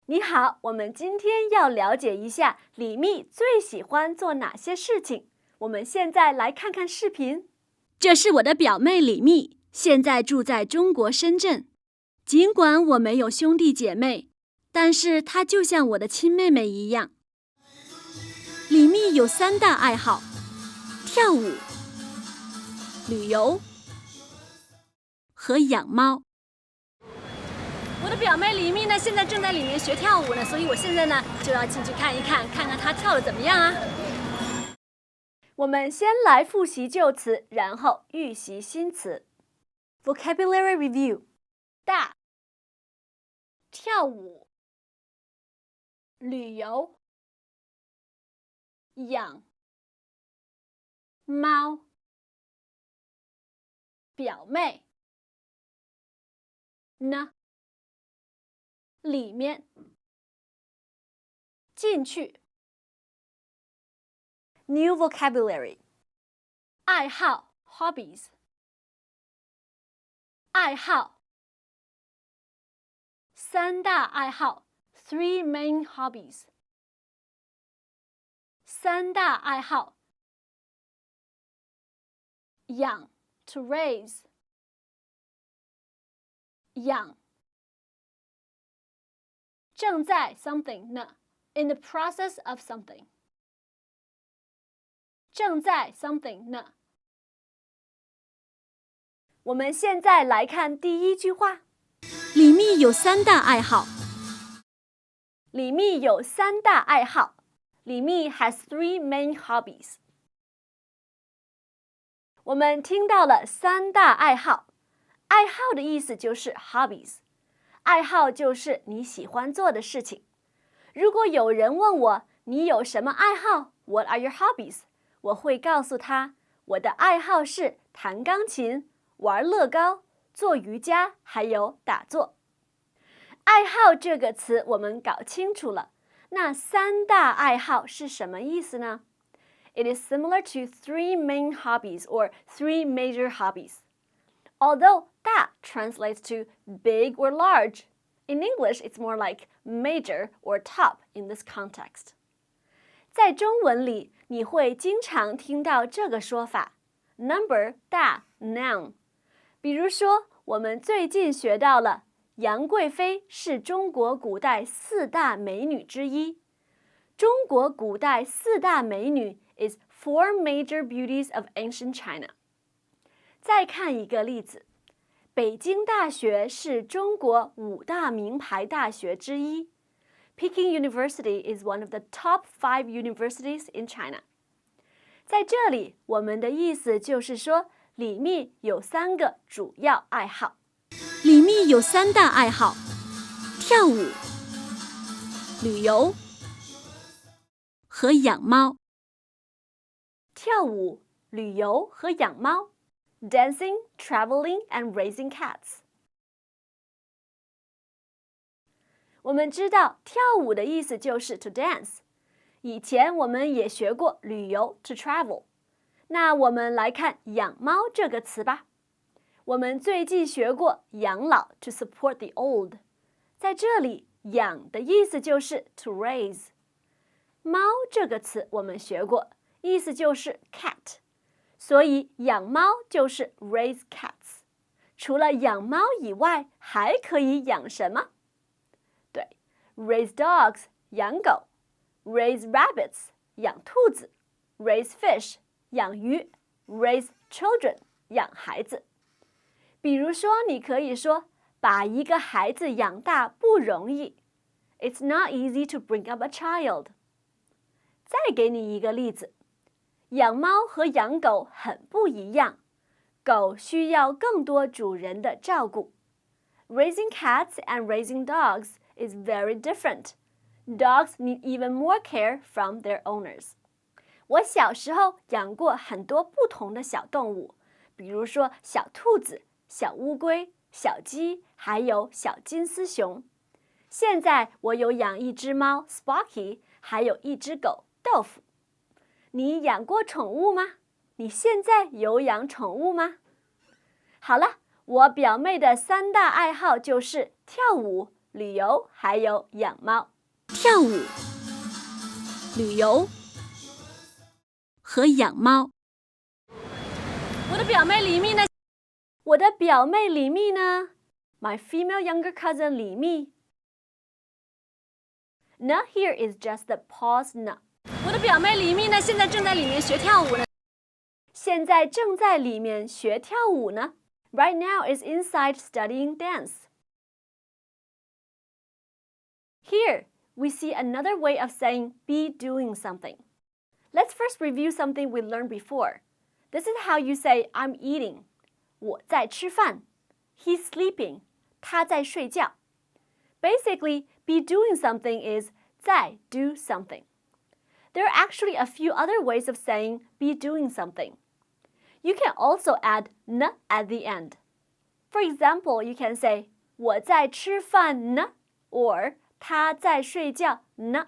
你好，我们今天要了解一下李密最喜欢做哪些事情。我们现在来看看视频。这是我的表妹李密，现在住在中国深圳。尽管我没有兄弟姐妹，但是她就像我的亲妹妹一样。李密有3大爱好：跳舞、旅游和养猫。我的表妹李密呢，现在正在里面学跳舞呢，所以我现在呢就要进去看一看，看看她跳得怎么样啊。我们先来复习旧词，然后预习新词。Vocabulary review： 大、跳舞、旅游、养猫、表妹呢，里面进去。New vocabulary: 爱好 hobbies， 爱好3大爱好 three main hobbies， 3大爱好养 to raise， 养正在 something 呢 in the process of something， 正在 something 呢。我们现在来看第一句话。李密有3大爱好。李密有3大爱好。李密 has 3 main hobbies。我们听到了3大爱好。爱好的意思就是 hobbies， 爱好就是你喜欢做的事情。如果有人问我你有什么爱好 What are your hobbies？ 我会告诉他我的爱好是弹钢琴、玩乐高、做瑜伽还有打坐。爱好这个词我们搞清楚了，那3大爱好是什么意思呢？ It is similar to 3 main hobbies or 3 major hobbies. Although 大 translates to big or large, in English it's more like major or top in this context. 在中文里，你会经常听到这个说法 number 大 noun。比如说，我们最近学到了杨贵妃是中国古代4大美女之一。中国古代4大美女 is 4 major beauties of ancient China。再看一个例子，北京大学是中国5大名牌大学之一。Peking University is one of the top 5 universities in China。在这里，我们的意思就是说，李密有3个主要爱好。李密有3大爱好：跳舞、旅游和养猫。跳舞、旅游和养猫 Dancing, traveling, and raising cats。我们知道跳舞的意思就是 to dance。以前我们也学过旅游 to travel。那我们来看养猫这个词吧。我们最近学过养老 to support the old。在这里，养的意思就是 to raise。猫这个词我们学过，意思就是 cat。所以养猫就是 raise cats。除了养猫以外，还可以养什么？对 ，raise dogs 养狗 ，raise rabbits 养兔子 ，raise fish 养鱼 ，raise children 养孩子。比如说，你可以说，把一个孩子养大不容易 ，It's not easy to bring up a child。再给你一个例子，养猫和养狗很不一样，狗需要更多主人的照顾。Raising cats and raising dogs is very different. Dogs need even more care from their owners. 我小时候养过很多不同的小动物，比如说小兔子、小乌龟、小鸡，还有小金丝熊。现在我有养一只猫 Sparky， 还有一只狗豆腐。你养过宠物吗？你现在有养宠物吗？好了，我表妹的3大爱好就是跳舞、旅游还有养猫。跳舞、旅游和养猫。我的表妹李蜜呢？My female younger cousin 李蜜。呢 here is just the pause 呢。我的表妹李蜜呢，现在正在里面学跳舞呢。现在正在里面学跳舞呢。Right now is inside studying dance. Here, we see another way of saying be doing something. Let's first review something we learned before. This is how you say I'm eating. 我在吃饭。He's sleeping. 他在睡觉。Basically, be doing something is 在 do something. There are actually a few other ways of saying be doing something. You can also add 呢 at the end. For example, you can say 我在吃饭呢 or 他在睡觉呢。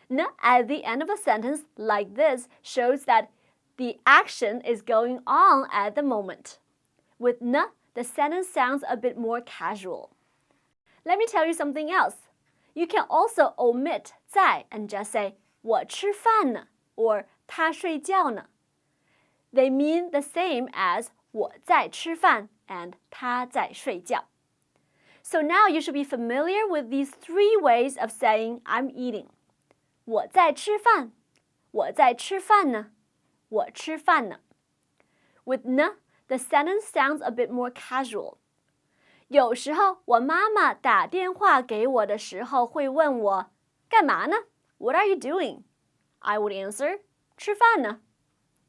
呢 at the end of a sentence like this shows that the action is going on at the moment. With 呢, the sentence sounds a bit more casual. Let me tell you something else. You can also omit 在 and just say 我吃饭呢 or 他睡觉呢。They mean the same as 我在吃饭 and 他在睡觉。So now you should be familiar with these 3 ways of saying I'm eating. 我在吃饭，我在吃饭呢，我吃饭呢。With 呢, the sentence sounds a bit more casual. 有时候我妈妈打电话给我的时候会问我干嘛呢？ What are you doing? I would answer 吃饭呢。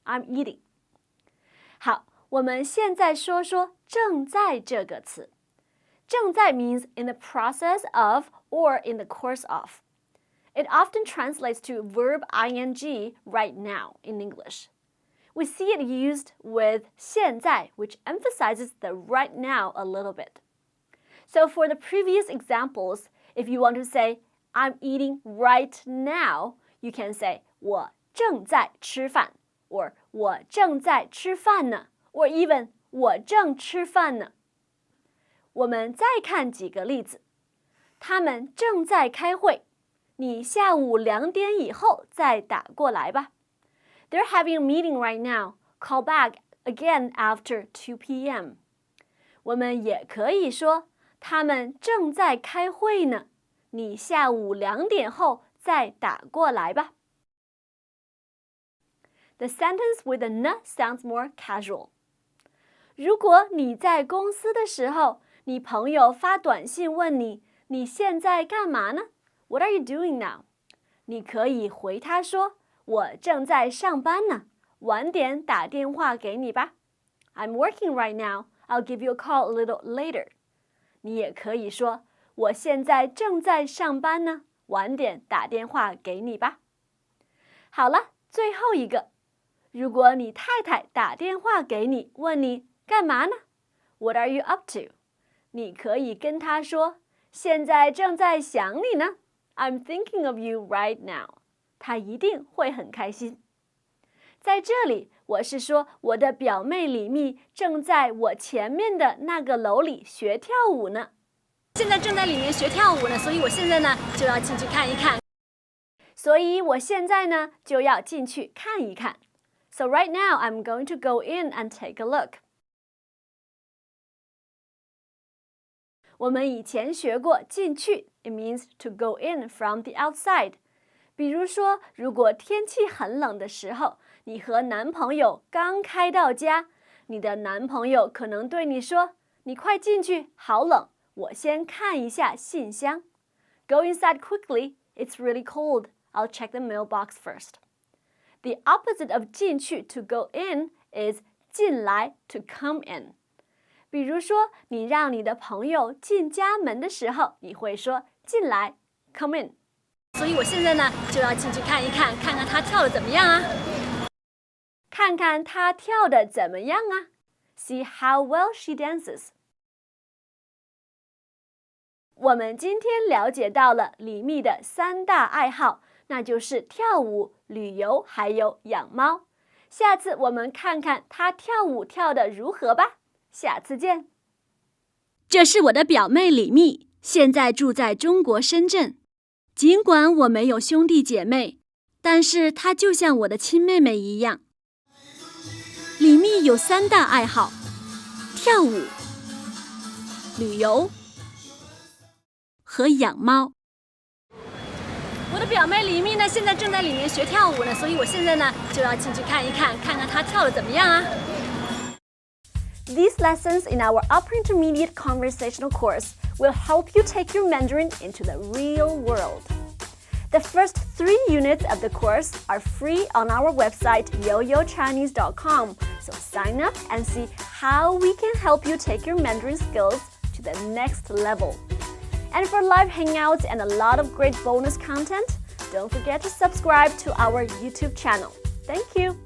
I'm eating. 好，我们现在说说正在这个词。正在 means in the process of or in the course of. It often translates to verb ing right now in English. We see it used with 现在, which emphasizes the right now a little bit. So for the previous examples, if you want to say, I'm eating right now, you can say, 我正在吃饭 or 我正在吃饭呢 or even 我正吃饭呢。我们再看几个例子。他们正在开会，你下午2点以后再打过来吧。They're having a meeting right now. Call back again after 2 p.m. 我们也可以说他们正在开会呢，你下午2点后再打过来吧。The sentence with a 呢 sounds more casual. 如果你在公司的时候，你朋友发短信问你，你现在干嘛呢？ What are you doing now? 你可以回他说，我正在上班呢，晚点打电话给你吧。I'm working right now. I'll give you a call a little later. 你也可以说，我现在正在上班呢，晚点打电话给你吧。好了，最后一个，如果你太太打电话给你，问你干嘛呢？ What are you up to? 你可以跟她说，现在正在想你呢。I'm thinking of you right now. 她一定会很开心。在这里，我是说我的表妹李蜜正在我前面的那个楼里学跳舞呢。现在正在里面学跳舞呢，所以我现在呢就要进去看一看。所以我现在呢就要进去看一看。So right now I'm going to go in and take a look. 我们以前学过进去 ，it means to go in from the outside. 比如说，如果天气很冷的时候，你和男朋友刚开到家，你的男朋友可能对你说：“你快进去，好冷，我先看一下信箱。” Go inside quickly. It's really cold. I'll check the mailbox first. The opposite of 进去 to go in is 进来 to come in. 比如说，你让你的朋友进家门的时候，你会说进来 come in。所以我现在呢就要进去看一看，看看他跳的怎么样啊？看看他跳的怎么样啊 ？See how well she dances. 我们今天了解到了李蜜的3大爱好，那就是跳舞、旅游还有养猫。下次我们看看她跳舞跳得如何吧。下次见。这是我的表妹李蜜，现在住在中国深圳。尽管我没有兄弟姐妹，但是她就像我的亲妹妹一样。李密有3大爱好：跳舞、旅游和养猫。我的表妹李密呢，现在正在里面学跳舞呢，所以我现在呢就要进去看一看，看看她跳得怎么样啊。These lessons in our upper intermediate conversational course will help you take your Mandarin into the real world. The first 3 units of the course are free on our website yoyochinese.com, so sign up and see how we can help you take your Mandarin skills to the next level. And for live hangouts and a lot of great bonus content, don't forget to subscribe to our YouTube channel. Thank you!